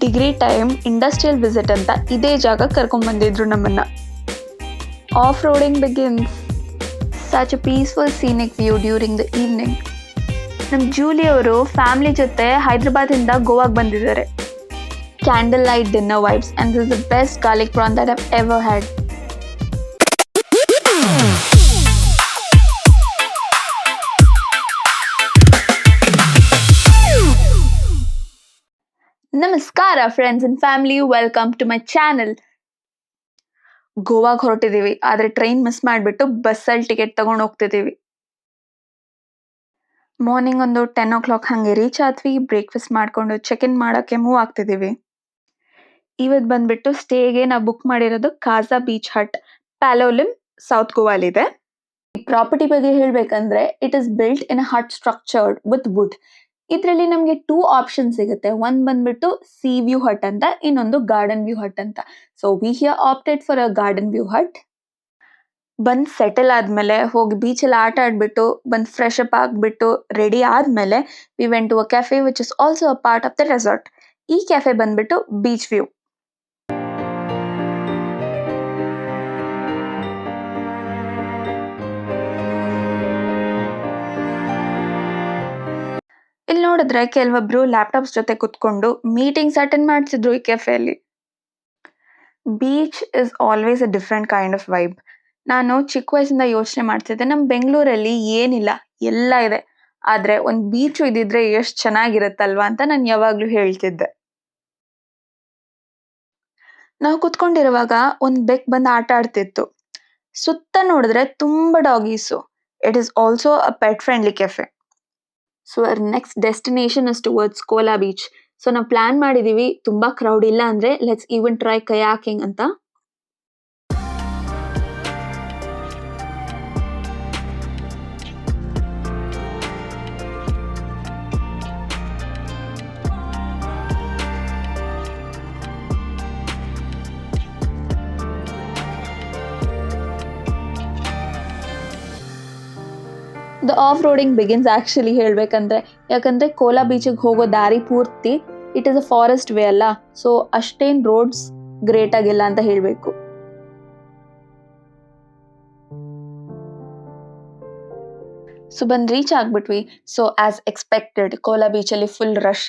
Degree time industrial visit ಅಂತ ಇದೇ ಜಾಗ ಕರ್ಕೊಂಡ್ಬಂದಿದ್ರು ನಮ್ಮನ್ನು. Off roading begins. Such a peaceful scenic view during the evening. ನಮ್ಮ ಜೂಲಿ ಅವರು ಫ್ಯಾಮಿಲಿ ಜೊತೆ ಹೈದ್ರಾಬಾದಿಂದ ಗೋವಾಗೆ ಬಂದಿದ್ದಾರೆ. Candle light dinner vibes and this is the best garlic prawn that I've ever had. ನಮಸ್ಕಾರ friends and family, welcome to my channel. ಗೋವಾಗೆ ಹೊರಟಿದ್ದೀವಿ, ಆದರೆ ಟ್ರೈನ್ ಮಿಸ್ ಮಾಡಿಬಿಟ್ಟು ಬಸ್ಸಲ್ಲಿ ಟಿಕೆಟ್ ತಗೊಂಡು ಹೋಗ್ತಿದ್ದೀವಿ. ಮಾರ್ನಿಂಗ್ ಒಂದು 10 o'clock ಹಾಗೆ ರೀಚ್ ಆದ್ವಿ. ಬ್ರೇಕ್ಫಾಸ್ಟ್ ಮಾಡಿಕೊಂಡು ಚೆಕ್ ಇನ್ ಮಾಡೋಕ್ಕೆ ಮೂವ್ ಆಗ್ತಿದ್ದೀವಿ. ಇವತ್ತು ಬಂದ್ಬಿಟ್ಟು ಸ್ಟೇಗೆ ನಾವು ಬುಕ್ ಮಾಡಿರೋದು ಕಾಜಾ ಬೀಚ್ ಹಟ್, ಪ್ಯಾಲೋಲಿಮ್, ಸೌತ್ ಗೋವಾಲಿದೆ. ಈ ಪ್ರಾಪರ್ಟಿ ಬಗ್ಗೆ ಹೇಳಬೇಕಂದ್ರೆ it is built in a hut structured with wood. ಇದರಲ್ಲಿ ನಮಗೆ 2 ಆಪ್ಷನ್ ಸಿಗುತ್ತೆ. ಒಂದು ಬಂದ್ಬಿಟ್ಟು ಸಿ ವ್ಯೂ ಹಟ್ ಅಂತ, ಇನ್ನೊಂದು ಗಾರ್ಡನ್ ವ್ಯೂ ಹಟ್ ಅಂತ. So we here opted for a garden view hut. ಬಂದು ಸೆಟಲ್ ಆದಮೇಲೆ ಹೋಗಿ ಬೀಚಲ್ಲಿ ಆಟ ಆಡಿಬಿಟ್ಟು ಬಂದು ಫ್ರೆಶ್ ಅಪ್ ಆಗಿಬಿಟ್ಟು ರೆಡಿ ಆದಮೇಲೆ we went to a cafe which is also a part of the resort. ಈ ಕೆಫೆ ಬಂದ್ಬಿಟ್ಟು ಬೀಚ್ ವ್ಯೂ. ಇಲ್ಲಿ ನೋಡಿದ್ರೆ ಕೆಲವೊಬ್ರು ಲ್ಯಾಪ್ಟಾಪ್ಸ್ ಜೊತೆ ಕುತ್ಕೊಂಡು ಮೀಟಿಂಗ್ಸ್ ಅಟೆಂಡ್ ಮಾಡ್ತಿದ್ರು ಈ ಕೆಫೆಯಲ್ಲಿ. Beach is always a different kind of vibe. ನಾನು ಚಿಕ್ಕ ವಯಸ್ಸಿಂದ ಯೋಚನೆ ಮಾಡ್ತಿದ್ದೆ, ನಮ್ಮ ಬೆಂಗಳೂರಲ್ಲಿ ಏನಿಲ್ಲ, ಎಲ್ಲ ಇದೆ, ಆದರೆ ಒಂದು ಬೀಚು ಇದ್ದಿದ್ರೆ ಎಷ್ಟು ಚೆನ್ನಾಗಿರುತ್ತಲ್ವಾ ಅಂತ ನಾನು ಯಾವಾಗಲೂ ಹೇಳ್ತಿದ್ದೆ. ನಾವು ಕುತ್ಕೊಂಡಿರುವಾಗ ಒಂದು ಬೆಕ್ ಬಂದು ಆಟ ಆಡ್ತಿತ್ತು. ಸುತ್ತ ನೋಡಿದ್ರೆ ತುಂಬ doggies. It is also a pet friendly cafe. So our next destination is towards Cola beach. So ನಾವು ಪ್ಲಾನ್ ಮಾಡಿದೀವಿ, ತುಂಬಾ ಕ್ರೌಡ್ ಇಲ್ಲ ಅಂದ್ರೆ ಲೆಟ್ಸ್ ಈವನ್ ಟ್ರೈ ಕಯಾಕಿಂಗ್ ಅಂತ. The off roading begins actually ಹೇಳ್ಬೇಕಂದ್ರೆ, ಯಾಕಂದ್ರೆ ಕೋಲಾ ಬೀಚಿಗೆ ಹೋಗೋ ದಾರಿ ಪೂರ್ತಿ it is a forest way ಅಲ್ಲ, ಸೊ ಅಷ್ಟೇನ್ ರೋಡ್ಸ್ ಗ್ರೇಟ್ ಆಗಿಲ್ಲ ಅಂತ ಹೇಳ್ಬೇಕು. ಸೊ ಬಂದು ರೀಚ್ ಆಗ್ಬಿಟ್ವಿ. ಸೊ ಆಸ್ ಎಕ್ಸ್ಪೆಕ್ಟೆಡ್ ಕೋಲಾ ಬೀಚಲ್ಲಿ full rush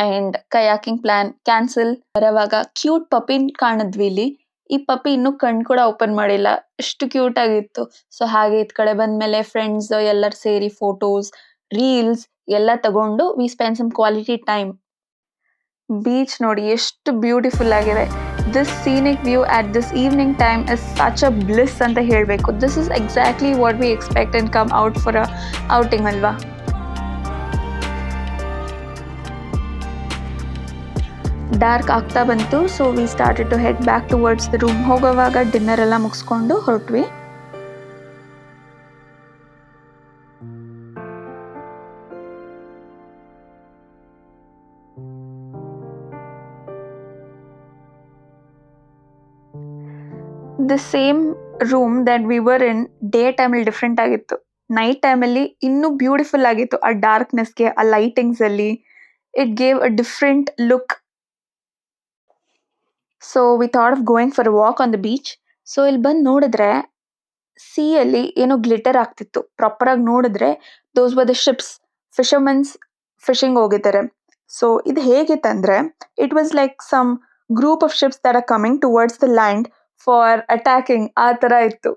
and kayaking plan cancel. ಬರೋವಾಗ ಕ್ಯೂಟ್ ಪಪಿನ್ ಕಾಣಿದ್ವಿ ಇಲ್ಲಿ. ಈ ಪಪ್ಪಿ ಇನ್ನೂ ಕಣ್ ಕೂಡ ಓಪನ್ ಮಾಡಿಲ್ಲ, ಎಷ್ಟು ಕ್ಯೂಟ್ ಆಗಿತ್ತು. ಸೊ ಹಾಗೆ ಇದ್ ಕಡೆ ಬಂದ್ಮೇಲೆ ಫ್ರೆಂಡ್ಸ್ ಎಲ್ಲರೂ ಸೇರಿ ಫೋಟೋಸ್, ರೀಲ್ಸ್ ಎಲ್ಲ ತಗೊಂಡು we spend some quality time. Beach ನೋಡಿ ಎಷ್ಟು ಬ್ಯೂಟಿಫುಲ್ ಆಗಿದೆ. This scenic view at this evening time is such a bliss ಅಂತ ಹೇಳಬೇಕು. This is exactly what we expect and come out for a outing ಅಲ್ವಾ. Dark ಆಗ್ತಾ ಬಂತು. So we started to head back towards the room. ಹೋಗೋವಾಗ dinner ಎಲ್ಲ ಮುಗಿಸ್ಕೊಂಡು ಹೊರಟ್ವಿ. The same room that we were in day ಟೈಮಲ್ಲಿ different ಆಗಿತ್ತು. Night ಟೈಮಲ್ಲಿ ಇನ್ನೂ ಬ್ಯೂಟಿಫುಲ್ ಆಗಿತ್ತು. ಆ ಡಾರ್ಕ್ನೆಸ್ಗೆ, ಆ ಲೈಟಿಂಗ್ಸ್ ಅಲ್ಲಿ it gave a different look. So we thought of going for a walk on the beach. So ಇಲ್ಲಿ ಬಂದು ನೋಡಿದ್ರೆ ಸೀಯಲ್ಲಿ ಏನೋ ಗ್ಲಿಟರ್ ಆಗ್ತಿತ್ತು. ಪ್ರಾಪರ್ ಆಗಿ ನೋಡಿದ್ರೆ those were the ships, fishermen fishing ಹೋಗಿದ್ದಾರೆ. ಸೊ ಇದು ಹೇಗಿತ್ತಂದ್ರೆ it was like some group of ships that are coming towards the land for attacking, ಆ ಥರ ಇತ್ತು.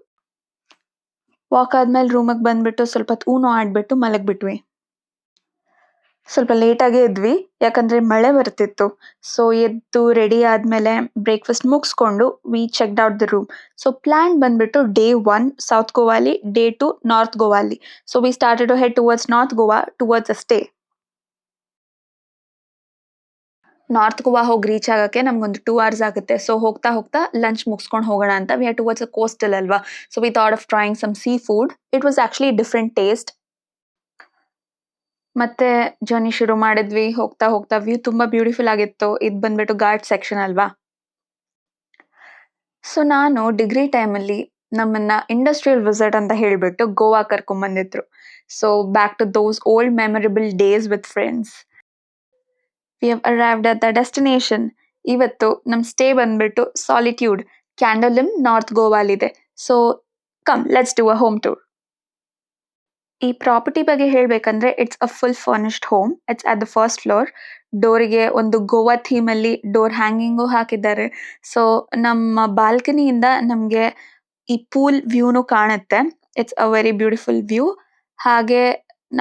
ವಾಕ್ ಆದ್ಮೇಲೆ ರೂಮಿಗೆ ಬಂದ್ಬಿಟ್ಟು ಸ್ವಲ್ಪ ಹೊತ್ತು ಊನೋ ಆಡ್ಬಿಟ್ಟು ಮಲಗ್ಬಿಟ್ವಿ. ಸ್ವಲ್ಪ ಲೇಟಾಗೇ ಇದ್ವಿ, ಯಾಕಂದ್ರೆ ಮಳೆ ಬರ್ತಿತ್ತು. ಸೊ ಎದ್ದು ರೆಡಿ ಆದ್ಮೇಲೆ ಬ್ರೇಕ್ಫಾಸ್ಟ್ ಮುಗಿಸ್ಕೊಂಡು we checked out the room. So plan ಬಂದ್ಬಿಟ್ಟು ಡೇ 1 ಸೌತ್ ಗೋವಾಲಿ, ಡೇ 2 ನಾರ್ತ್ ಗೋವಾಲಿ. So we started to head towards north Goa towards a stay. North Goa ಹೋಗಿ ರೀಚ್ ಆಗಕ್ಕೆ ನಮ್ಗೊಂದು 2 hours ಆಗುತ್ತೆ. ಸೊ ಹೋಗ್ತಾ ಹೋಗ್ತಾ ಲಂಚ್ ಮುಗಿಸ್ಕೊಂಡು ಹೋಗೋಣ ಅಂತ. We are towards a coastal ಅಲ್ವಾ, so we thought of trying some sea food. It was actually different taste. ಮತ್ತೆ ಜರ್ನಿ ಶುರು ಮಾಡಿದ್ವಿ. ಹೋಗ್ತಾ ಹೋಗ್ತಾ ವ್ಯೂ ತುಂಬಾ ಬ್ಯೂಟಿಫುಲ್ ಆಗಿತ್ತು. ಇದು ಬಂದ್ಬಿಟ್ಟು ಘಾಟ್ ಸೆಕ್ಷನ್ ಅಲ್ವಾ. ಸೊ ನಾನು ಡಿಗ್ರಿ ಟೈಮಲ್ಲಿ ನಮ್ಮನ್ನ ಇಂಡಸ್ಟ್ರಿಯಲ್ ವಿಸಿಟ್ ಅಂತ ಹೇಳ್ಬಿಟ್ಟು ಗೋವಾ ಕರ್ಕೊಂಡ್ಬಂದಿದ್ರು. So back to those old memorable days with friends. We have arrived at the destination. ಇವತ್ತು ನಮ್ಮ ಸ್ಟೇ ಬಂದ್ಬಿಟ್ಟು ಸಾಲಿಟ್ಯೂಡ್ ಕ್ಯಾಂಡೋಲಿಮ್ ನಾರ್ತ್ ಗೋವಾಲಿದೆ. So come let's do a home tour. ಈ ಪ್ರಾಪರ್ಟಿ ಬಗ್ಗೆ ಹೇಳ್ಬೇಕಂದ್ರೆ it's a full furnished home. It's at the first floor. ಡೋರಿಗೆ ಒಂದು Goa theme ಅಲ್ಲಿ ಡೋರ್ ಹ್ಯಾಂಗಿಂಗು ಹಾಕಿದ್ದಾರೆ. ಸೊ ನಮ್ಮ ಬಾಲ್ಕನಿಯಿಂದ ನಮಗೆ ಈ ಪೂಲ್ ವ್ಯೂನು ಕಾಣುತ್ತೆ. It's a very beautiful view. ಹಾಗೆ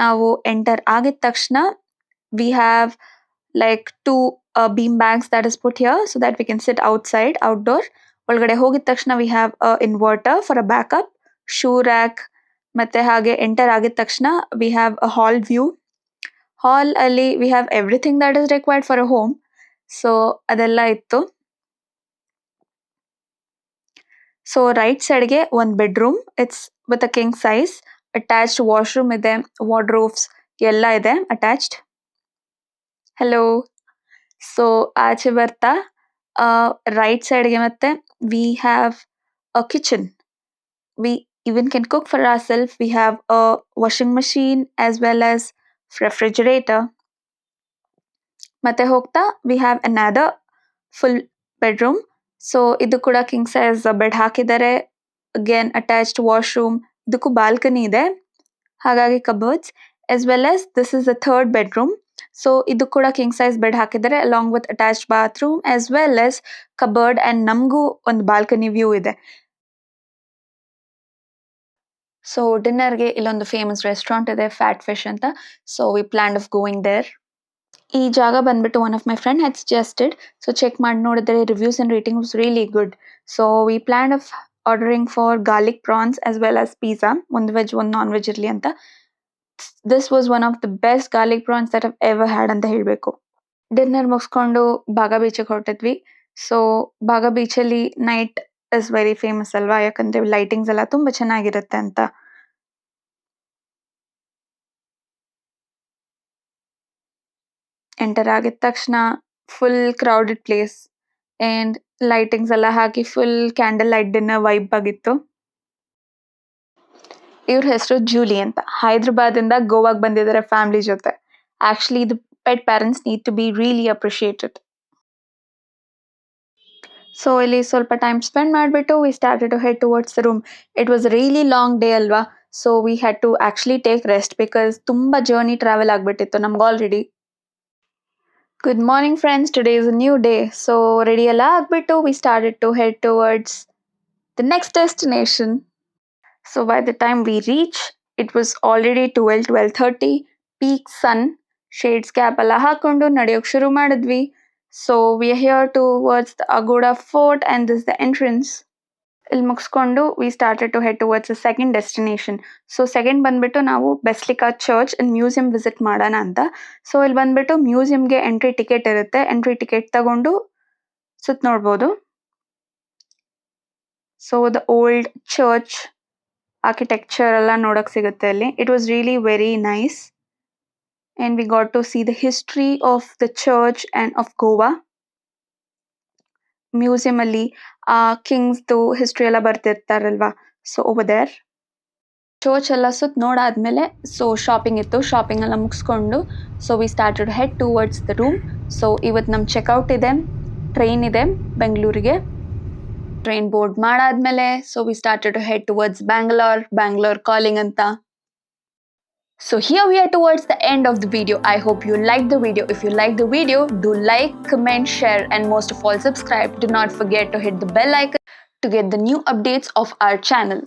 ನಾವು ಎಂಟರ್ ಆಗಿದ ತಕ್ಷಣ we have like two bean bags that is put here so that we can sit outside outdoor. ಒಳಗಡೆ ಹೋಗಿದ ತಕ್ಷಣ we have inverter for a backup, shoe rack, ಮತ್ತೆ ಹಾಗೆ enter ಆಗಿದ ತಕ್ಷಣ we have a hall view. Hall ಅಲ್ಲಿ we have everything that is required for a home. So ಅದೆಲ್ಲ ಇತ್ತು. ಸೊ ರೈಟ್ ಸೈಡ್ಗೆ ಒಂದು bedroom. It's with a king size. Attached washroom ಇದೆ, ವಾರ್ಡ್ರೋಬ್ಸ್ ಎಲ್ಲ ಇದೆ ಅಟ್ಯಾಚ್ಡ್. ಹಲೋ. ಸೊ ಆಚೆ ಬರ್ತಾ ರೈಟ್ ಸೈಡ್ಗೆ ಮತ್ತೆ we have a kitchen. We even can cook for ourselves. We have a washing machine as well as refrigerator. ಮತ್ತೆ ಹೋಗ್ತಾ we have another full bedroom. So ಇದು ಕೂಡ ಕಿಂಗ್ ಸೈಜ್ ಬೆಡ್ ಹಾಕಿದ್ದಾರೆ. Again attached washroom. ಇದಕ್ಕೂ balcony ಇದೆ, ಹಾಗಾಗಿ cupboards as well as this is the third bedroom. So ಇದು ಕೂಡ ಕಿಂಗ್ ಸೈಜ್ ಬೆಡ್ ಹಾಕಿದ್ದಾರೆ along with attached bathroom as well as cupboard and ನಮಗೂ ಒಂದು ಬಾಲ್ಕನಿ ವ್ಯೂ ಇದೆ. ಸೊ ಡಿನ್ನರ್ಗೆ ಇಲ್ಲೊಂದು ಫೇಮಸ್ ರೆಸ್ಟೋರೆಂಟ್ ಇದೆ, ಫ್ಯಾಟ್ ಫಿಶ್ ಅಂತ. So we plan of going there. ಈ ಜಾಗ ಬಂದ್ಬಿಟ್ಟು one of my friend had suggested. So check ಮಾಡಿ ನೋಡಿದ್ರೆ reviews and rating was really good. So we plan of ordering for garlic prawns as well as pizza. ಒಂದು veg ಒಂದು non veg ಇರಲಿ ಅಂತ. This was one of the best garlic prawns that have ever had ಅಂತ ಹೇಳಬೇಕು. Dinner ಮುಗಿಸ್ಕೊಂಡು ಬಾಗ ಬೀಚಿಗೆ ಹೊರಟಿದ್ವಿ. So ಬಾಗ ಬೀಚಲ್ಲಿ ನೈಟ್ ಇಸ್ ವೆರಿ ಫೇಮಸ್ ಅಲ್ವಾ, ಯಾಕಂದ್ರೆ ಲೈಟಿಂಗ್ಸ್ ಎಲ್ಲ ತುಂಬಾ ಚೆನ್ನಾಗಿರುತ್ತೆ ಅಂತ. ಎಂಟರ್ ಆಗಿದ ತಕ್ಷಣ full crowded place and lightings ಎಲ್ಲ ಹಾಕಿ full candle light dinner vibe ಆಗಿತ್ತು. ಇವ್ರ ಹೆಸರು ಜೂಲಿ ಅಂತ. ಹೈದ್ರಾಬಾದಿಂದ ಗೋವಾಗೆ ಬಂದಿದ್ದಾರೆ ಫ್ಯಾಮಿಲಿ ಜೊತೆ. Actually the pet parents need to be really appreciated. So ಇಲ್ಲಿ ಸ್ವಲ್ಪ ಟೈಮ್ ಸ್ಪೆಂಡ್ ಮಾಡಿಬಿಟ್ಟು we started to head towards the room. It was really long day ಅಲ್ವಾ. So we had to actually take rest because ತುಂಬ journey travel ಆಗಿಬಿಟ್ಟಿತ್ತು ನಮ್ಗೆ already. Good morning friends, today is a new day. So ready ಎಲ್ಲ ಆಗಿಬಿಟ್ಟು we started to head towards the next destination. So by the time we reach it was already 12:30. Peak sun, shades cap ಎಲ್ಲ ಹಾಕೊಂಡು ನಡೆಯೋಕೆ ಶುರು ಮಾಡಿದ್ವಿ. So we are here towards the Aguada fort and this the entrance. ಇಲ್ಲಿ ಮುಗಿಸ್ಕೊಂಡು we started to head towards the second destination. So second ಬಂದ್ಬಿಟ್ಟು ನಾವು basilica church and museum visit ಮಾಡೋಣ ಅಂತ. ಸೊ ಇಲ್ಲಿ ಬಂದ್ಬಿಟ್ಟು ಮ್ಯೂಸಿಯಂಗೆ ಎಂಟ್ರಿ ಟಿಕೆಟ್ ಇರುತ್ತೆ. ಎಂಟ್ರಿ ಟಿಕೆಟ್ ತಗೊಂಡು ಸುತ್ತ ನೋಡ್ಬೋದು. So the old church architecture ಎಲ್ಲ ನೋಡೋಕೆ ಸಿಗುತ್ತೆ ಅಲ್ಲಿ. It was really very nice and we got to see the history of the church and of Goa. Museum ಅಲ್ಲಿ ಕಿಂಗ್ಸ್ದು ಹಿಸ್ಟ್ರಿ ಎಲ್ಲ ಬರ್ತಿರ್ತಾರಲ್ವಾ, ಸೊ ಓವರ್ ದೇರ್. ಚರ್ಚ್ ಎಲ್ಲ ಸುತ್ತ ನೋಡಾದ್ಮೇಲೆ ಸೊ ಶಾಪಿಂಗ್ ಇತ್ತು. ಶಾಪಿಂಗ್ ಎಲ್ಲ ಮುಗಿಸ್ಕೊಂಡು so we started head towards the room. So ಇವತ್ತು ನಮ್ಮ ಚೆಕ್ಔಟ್ ಇದೆ, ಟ್ರೈನ್ ಇದೆ ಬೆಂಗಳೂರಿಗೆ. ಟ್ರೈನ್ ಬೋರ್ಡ್ ಮಾಡಾದ್ಮೇಲೆ so we started to head towards Bangalore calling ಅಂತ. So here we are towards the end of the video. I hope you liked the video. If you liked the video, do like, comment, share, and most of all subscribe. Do not forget to hit the bell icon to get the new updates of our channel.